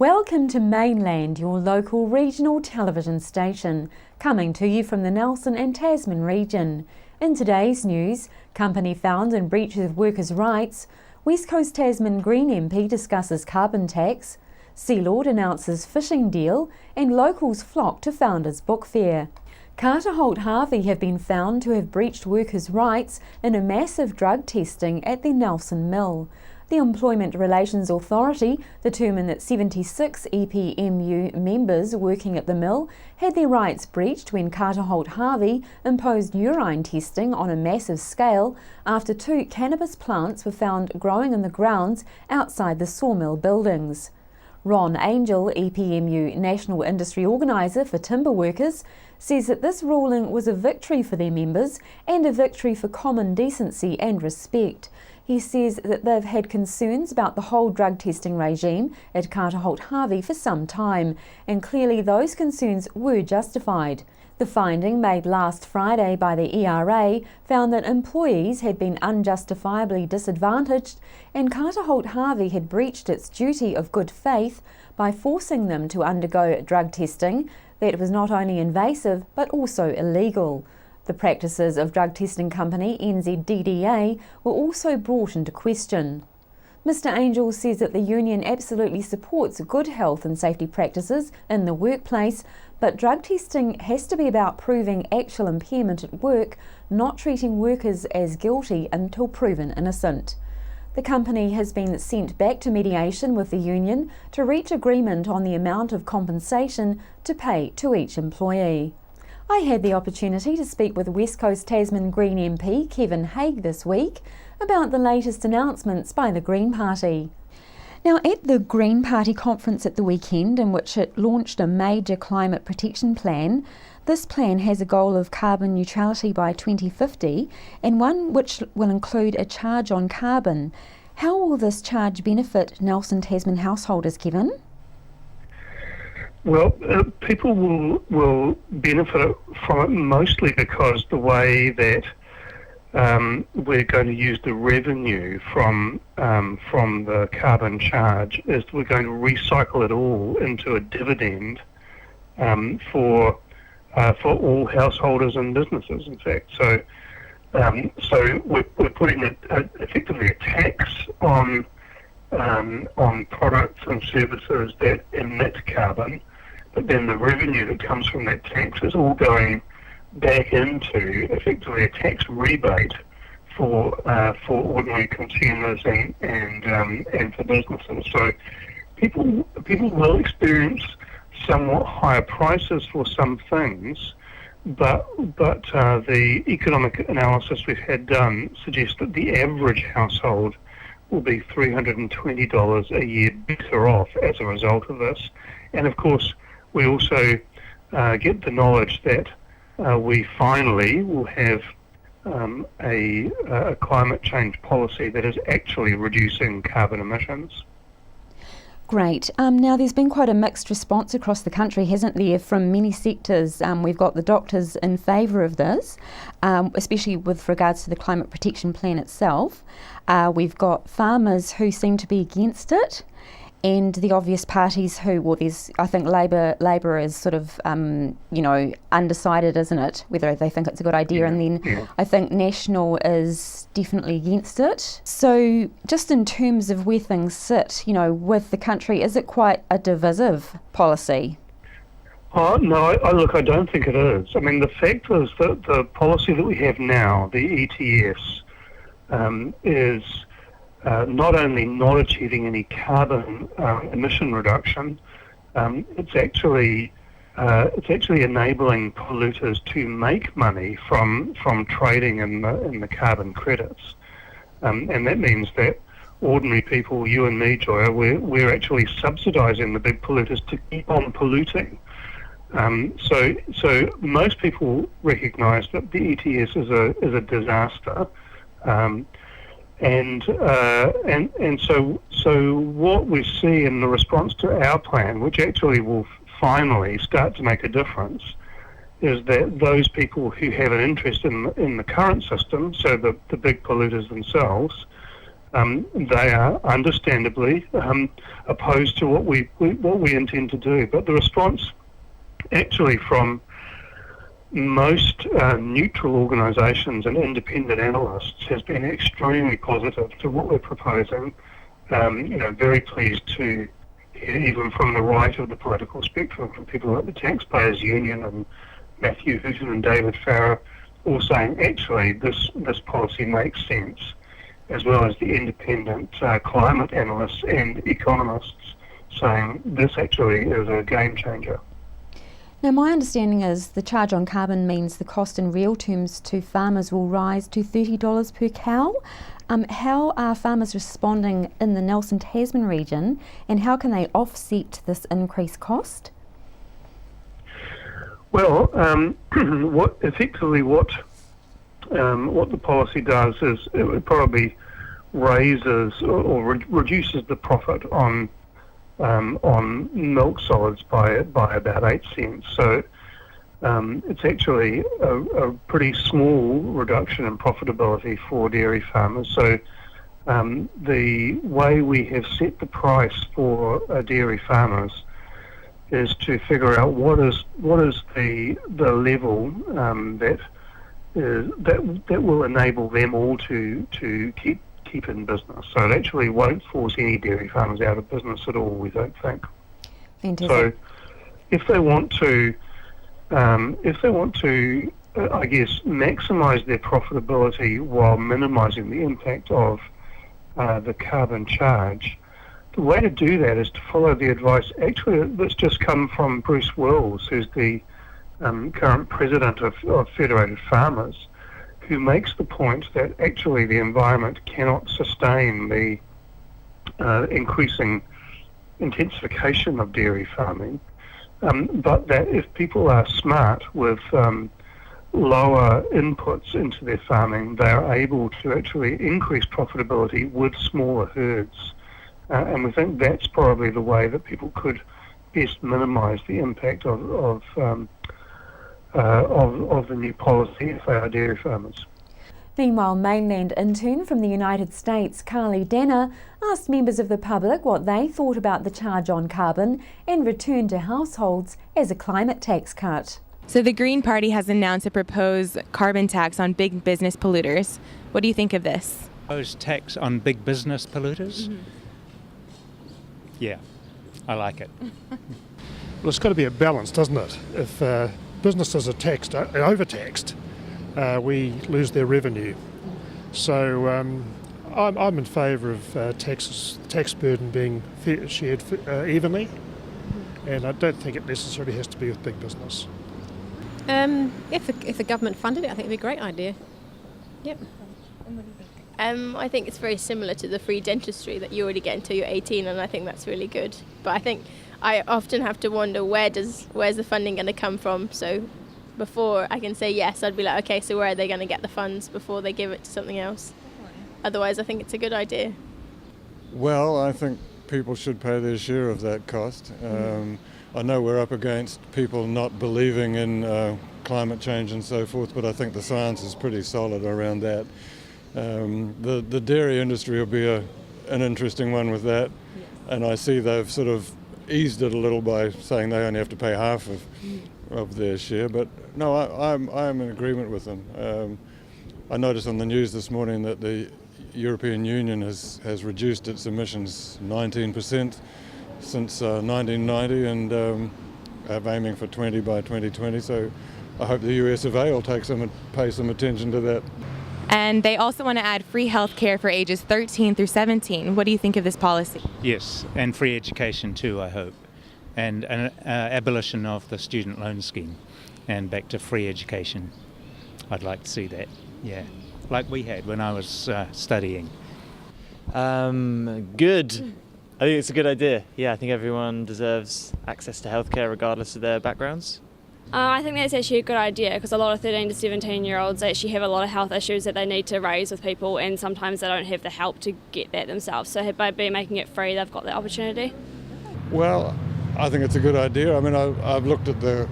Welcome to Mainland, your local regional television station, coming to you from the Nelson and Tasman region. In today's news, company found in breach of workers' rights, West Coast Tasman Green MP discusses carbon tax, Sealord announces fishing deal, and locals flock to Founders Book Fair. Carter Holt Harvey have been found to have breached workers' rights in a massive drug testing at their Nelson mill. The Employment Relations Authority determined that 76 EPMU members working at the mill had their rights breached when Carter Holt Harvey imposed urine testing on a massive scale after 2 cannabis plants were found growing in the grounds outside the sawmill buildings. Ron Angel, EPMU National Industry Organiser for Timber Workers, says that this ruling was a victory for their members and a victory for common decency and respect. He says that they've had concerns about the whole drug testing regime at Carter Holt Harvey for some time, and clearly those concerns were justified. The finding made last Friday by the ERA found that employees had been unjustifiably disadvantaged and Carter Holt Harvey had breached its duty of good faith by forcing them to undergo drug testing that was not only invasive but also illegal. The practices of drug testing company NZDDA were also brought into question. Mr Angel says that the union absolutely supports good health and safety practices in the workplace, but drug testing has to be about proving actual impairment at work, not treating workers as guilty until proven innocent. The company has been sent back to mediation with the union to reach agreement on the amount of compensation to pay to each employee. I had the opportunity to speak with West Coast Tasman Green MP Kevin Haigh this week about the latest announcements by the Green Party. Now, at the Green Party conference at the weekend, in which it launched a major climate protection plan, this plan has a goal of carbon neutrality by 2050 and one which will include a charge on carbon. How will this charge benefit Nelson Tasman householders, Kevin? Well, people will benefit from it mostly because the way that we're going to use the revenue from the carbon charge is we're going to recycle it all into a dividend for all householders and businesses. In fact, so we're putting effectively a tax on products and services that emit carbon. But then the revenue that comes from that tax is all going back into effectively a tax rebate for ordinary consumers and for businesses. So people will experience somewhat higher prices for some things, but the economic analysis we've had done suggests that the average household will be $320 a year better off as a result of this. And of course, we also get the knowledge that we finally will have a climate change policy that is actually reducing carbon emissions. Great. Now, there's been quite a mixed response across the country, hasn't there, from many sectors. We've got the doctors in favour of this, especially with regards to the climate protection plan itself. We've got farmers who seem to be against it, and the obvious parties I think Labour is sort of, undecided, isn't it, whether they think it's a good idea, and then I think National is definitely against it. So just in terms of where things sit, with the country, is it quite a divisive policy? Oh, no, I don't think it is. I mean, the fact is that the policy that we have now, the ETS, is not only not achieving any carbon emission reduction, it's actually enabling polluters to make money from trading in the carbon credits, and that means that ordinary people, you and me, Joya, we're actually subsidising the big polluters to keep on polluting. So most people recognise that the ETS is a disaster. And so what we see in the response to our plan, which actually will finally start to make a difference, is that those people who have an interest in the current system, so the big polluters themselves, They are understandably opposed to what we intend to do. But the response, actually, from most neutral organisations and independent analysts has been extremely positive to what we're proposing. Very pleased to hear even from the right of the political spectrum, from people like the Taxpayers Union and Matthew Hooton and David Farrar, all saying actually this policy makes sense, as well as the independent climate analysts and economists saying this actually is a game changer. Now, my understanding is the charge on carbon means the cost in real terms to farmers will rise to $30 per cow. How are farmers responding in the Nelson Tasman region, and how can they offset this increased cost? Well, what the policy does is it probably raises or reduces the profit on milk solids by about 8 cents. So it's actually a pretty small reduction in profitability for dairy farmers. So the way we have set the price for dairy farmers is to figure out what is the level that will enable them all to keep in business. So it actually won't force any dairy farmers out of business at all, we don't think. Fantastic. So if they want to, I guess, maximise their profitability while minimising the impact of the carbon charge, the way to do that is to follow the advice actually that's just come from Bruce Wills, who's the current president of Federated Farmers, who makes the point that actually the environment cannot sustain the increasing intensification of dairy farming, but that if people are smart with lower inputs into their farming, they are able to actually increase profitability with smaller herds. And we think that's probably the way that people could best minimise the impact of the new policy if they are dairy farmers. Meanwhile, Mainland intern from the United States, Carly Danner, asked members of the public what they thought about the charge on carbon and return to households as a climate tax cut. So the Green Party has announced a proposed carbon tax on big business polluters. What do you think of this? Proposed tax on big business polluters? Mm-hmm. Yeah, I like it. Well, it's got to be a balance, doesn't it? If businesses are overtaxed, we lose their revenue. So I'm in favour of tax burden being shared evenly, and I don't think it necessarily has to be with big business. If the government funded it, I think it'd be a great idea. Yep. I think it's very similar to the free dentistry that you already get until you're 18, and I think that's really good. But I think I often have to wonder where's the funding going to come from. So before I can say yes, I'd be like, okay, so where are they going to get the funds before they give it to something else? Otherwise, I think it's a good idea. Well, I think people should pay their share of that cost. I know we're up against people not believing in climate change and so forth, but I think the science is pretty solid around that. The dairy industry will be an interesting one with that, and I see they've sort of eased it a little by saying they only have to pay half of their share, but no, I'm in agreement with them. I noticed on the news this morning that the European Union has reduced its emissions 19% since 1990 and are aiming for 20 by 2020, so I hope the US of A will pay some attention to that. And they also want to add free health care for ages 13 through 17. What do you think of this policy? Yes, and free education too, I hope. And an abolition of the student loan scheme and back to free education. I'd like to see that, yeah. Like we had when I was studying. Good. I think it's a good idea. Yeah, I think everyone deserves access to healthcare regardless of their backgrounds. I think that's actually a good idea because a lot of 13 to 17 year olds actually have a lot of health issues that they need to raise with people, and sometimes they don't have the help to get that themselves. So by making it free, they've got the opportunity. Well, I think it's a good idea. I mean, I've looked at the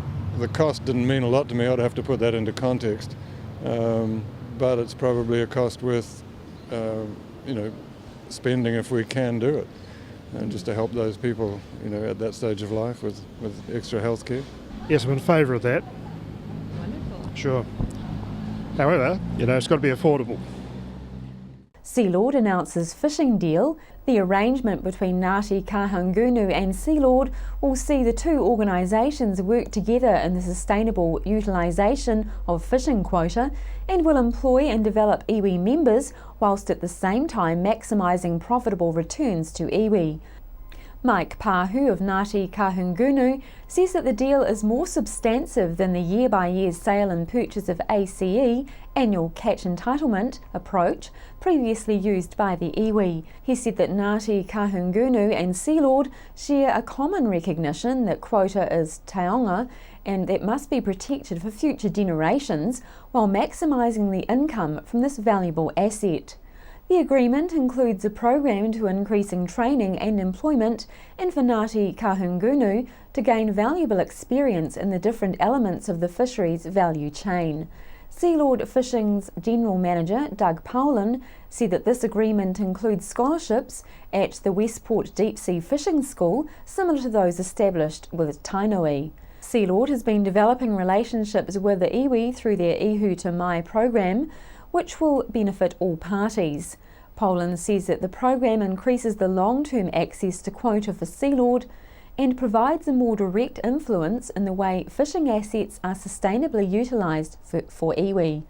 cost. Didn't mean a lot to me. I'd have to put that into context. But it's probably a cost worth, spending if we can do it, and just to help those people, at that stage of life with extra health care. Yes, I'm in favour of that. Wonderful. Sure. However, it's got to be affordable. Sealord announces fishing deal. The arrangement between Ngāti Kahungunu and Sealord will see the two organisations work together in the sustainable utilisation of fishing quota and will employ and develop iwi members whilst at the same time maximising profitable returns to iwi. Mike Pahu of Ngāti Kahungunu says that the deal is more substantive than the year-by-year sale and purchase of ACE, annual catch entitlement, approach previously used by the iwi. He said that Ngāti Kahungunu and Sealord share a common recognition that quota is taonga and that must be protected for future generations while maximising the income from this valuable asset. The agreement includes a program to increasing training and employment and for Ngāti Kahungunu to gain valuable experience in the different elements of the fisheries value chain. Sealord Fishing's General Manager Doug Powlin said that this agreement includes scholarships at the Westport Deep Sea Fishing School, similar to those established with Tainui. Sealord has been developing relationships with the iwi through their Ihu to Mai program, which will benefit all parties. Poland says that the program increases the long-term access to quota for Sealord and provides a more direct influence in the way fishing assets are sustainably utilised for iwi.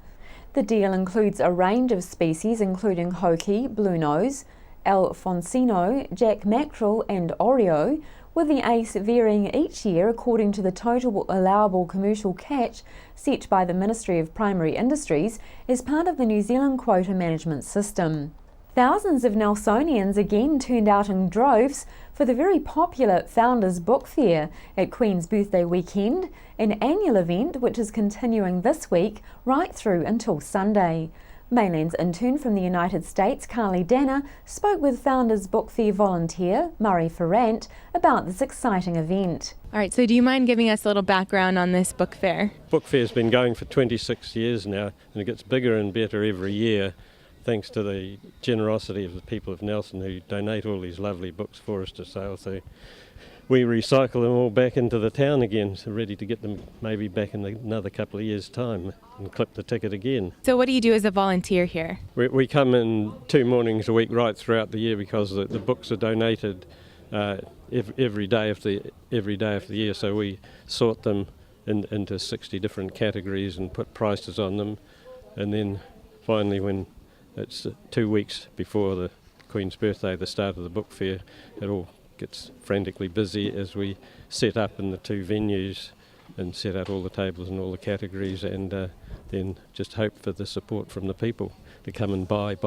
The deal includes a range of species including hoki, bluenose, alfonsino, jack mackerel and oreo, with the ACE varying each year according to the total allowable commercial catch set by the Ministry of Primary Industries as part of the New Zealand quota management system. Thousands of Nelsonians again turned out in droves for the very popular Founders Book Fair at Queen's Birthday weekend, an annual event which is continuing this week right through until Sunday. Mainland's intern from the United States, Carly Danner, spoke with Founders Book Fair volunteer Murray Ferrant about this exciting event. All right, so do you mind giving us a little background on this book fair? Book Fair's been going for 26 years now, and it gets bigger and better every year, thanks to the generosity of the people of Nelson who donate all these lovely books for us to sell. So we recycle them all back into the town again, so ready to get them maybe back in another couple of years' time and clip the ticket again. So what do you do as a volunteer here? We come in 2 mornings a week right throughout the year because the books are donated every day of the year, so we sort them into 60 different categories and put prices on them, and then finally when it's 2 weeks before the Queen's birthday, the start of the book fair, it all gets frantically busy as we set up in the 2 venues and set out all the tables and all the categories, and then just hope for the support from the people to come and buy.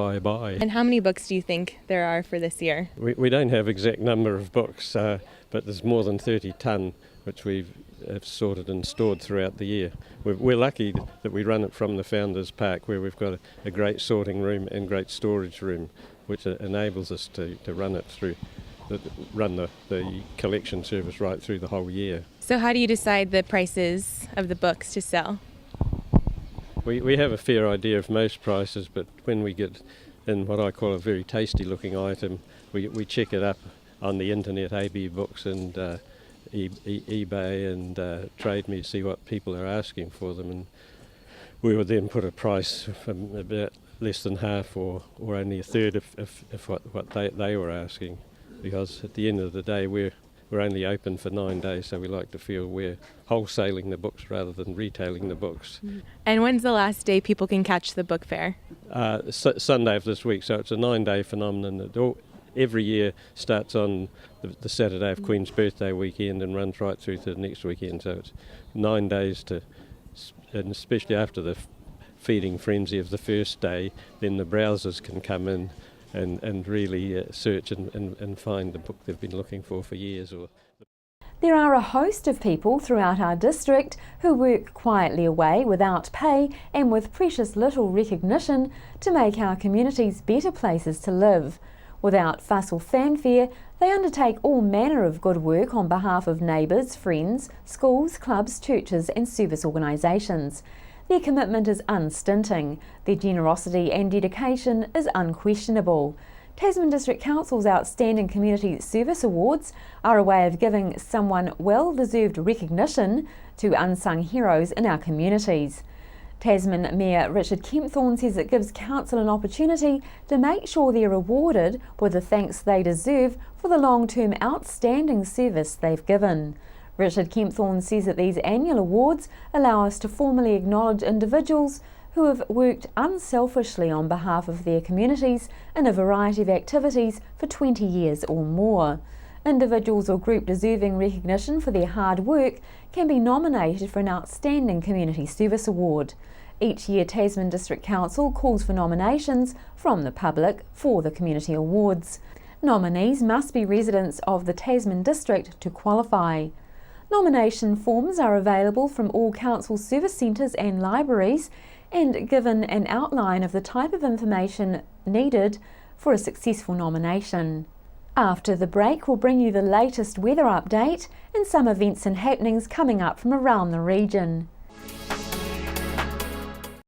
And how many books do you think there are for this year? We don't have exact number of books, but there's more than 30 tonne which we have sorted and stored throughout the year. We're lucky that we run it from the Founders Park, where we've got a great sorting room and great storage room, which enables us to run it through, run the collection service right through the whole year. So how do you decide the prices of the books to sell? We have a fair idea of most prices, but when we get in what I call a very tasty looking item, we check it up on the internet, AB Books and eBay and TradeMe, see what people are asking for them, and we would then put a price from about less than half or only a third of what they were asking, because at the end of the day we're only open for 9 days, so we like to feel we're wholesaling the books rather than retailing the books. And when's the last day people can catch the book fair? Sunday of this week, so it's a 9-day phenomenon. Every year starts on the Saturday of Queen's Birthday weekend and runs right through to the next weekend, so it's 9 days and especially after the feeding frenzy of the first day, then the browsers can come in and really search and find the book they've been looking for years. There are a host of people throughout our district who work quietly away without pay and with precious little recognition to make our communities better places to live. Without fuss or fanfare, they undertake all manner of good work on behalf of neighbours, friends, schools, clubs, churches and service organisations. Their commitment is unstinting, their generosity and dedication is unquestionable. Tasman District Council's Outstanding Community Service Awards are a way of giving someone well-deserved recognition to unsung heroes in our communities. Tasman Mayor Richard Kempthorne says it gives council an opportunity to make sure they're rewarded with the thanks they deserve for the long-term outstanding service they've given. Richard Kempthorne says that these annual awards allow us to formally acknowledge individuals who have worked unselfishly on behalf of their communities in a variety of activities for 20 years or more. Individuals or group deserving recognition for their hard work can be nominated for an Outstanding Community Service Award. Each year, Tasman District Council calls for nominations from the public for the Community Awards. Nominees must be residents of the Tasman District to qualify. Nomination forms are available from all council service centres and libraries and given an outline of the type of information needed for a successful nomination. After the break, we'll bring you the latest weather update and some events and happenings coming up from around the region.